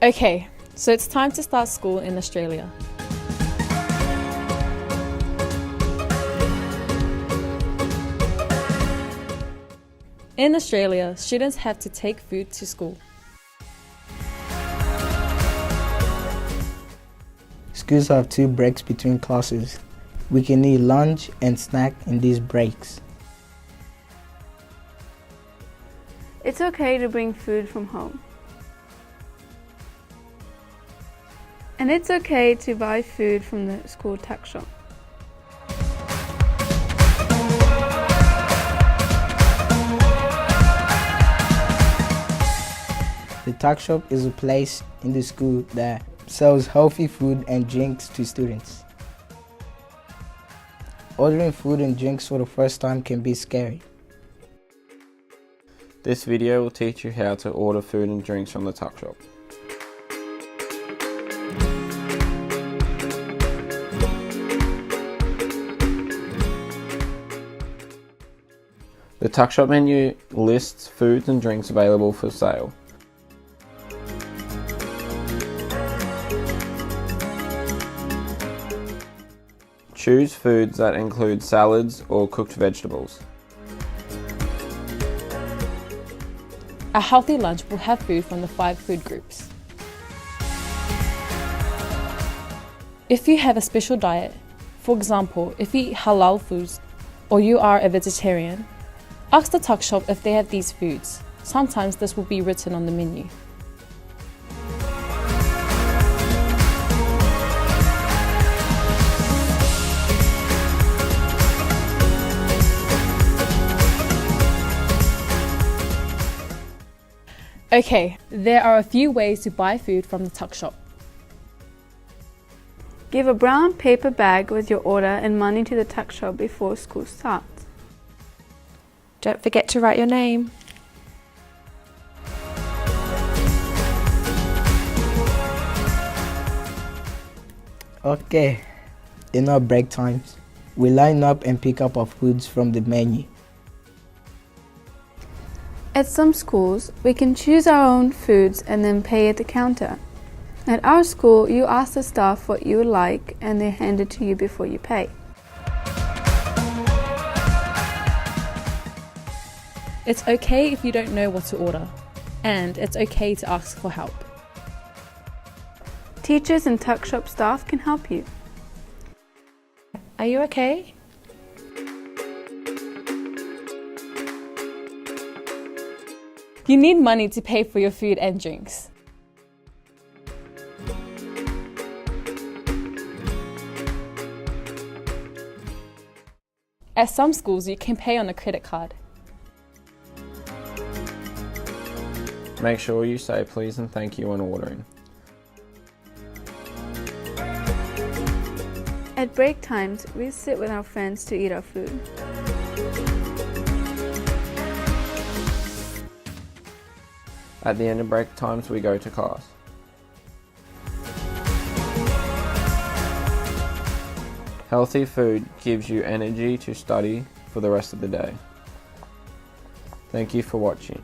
Okay, so it's time to start school in Australia. In Australia, students have to take food to school. Schools have 2 breaks between classes. We can eat lunch and snack in these breaks. It's okay to bring food from home. And it's okay to buy food from the school tuck shop. The tuck shop is a place in the school that sells healthy food and drinks to students. Ordering food and drinks for the first time can be scary. This video will teach you how to order food and drinks from the tuck shop. The tuck shop menu lists foods and drinks available for sale. Choose foods that include salads or cooked vegetables. A healthy lunch will have food from the 5 food groups. If you have a special diet, for example, if you eat halal foods or you are a vegetarian, ask the tuck shop if they have these foods. Sometimes this will be written on the menu. Okay, there are a few ways to buy food from the tuck shop. Give a brown paper bag with your order and money to the tuck shop before school starts. Don't forget to write your name. Okay, in our break times, we line up and pick up our foods from the menu. At some schools, we can choose our own foods and then pay at the counter. At our school, you ask the staff what you would like and they hand it to you before you pay. It's okay if you don't know what to order, and it's okay to ask for help. Teachers and tuck shop staff can help you. Are you okay? You need money to pay for your food and drinks. At some schools, you can pay on a credit card. Make sure you say please and thank you when ordering. At break times, we sit with our friends to eat our food. At the end of break times, we go to class. Healthy food gives you energy to study for the rest of the day. Thank you for watching.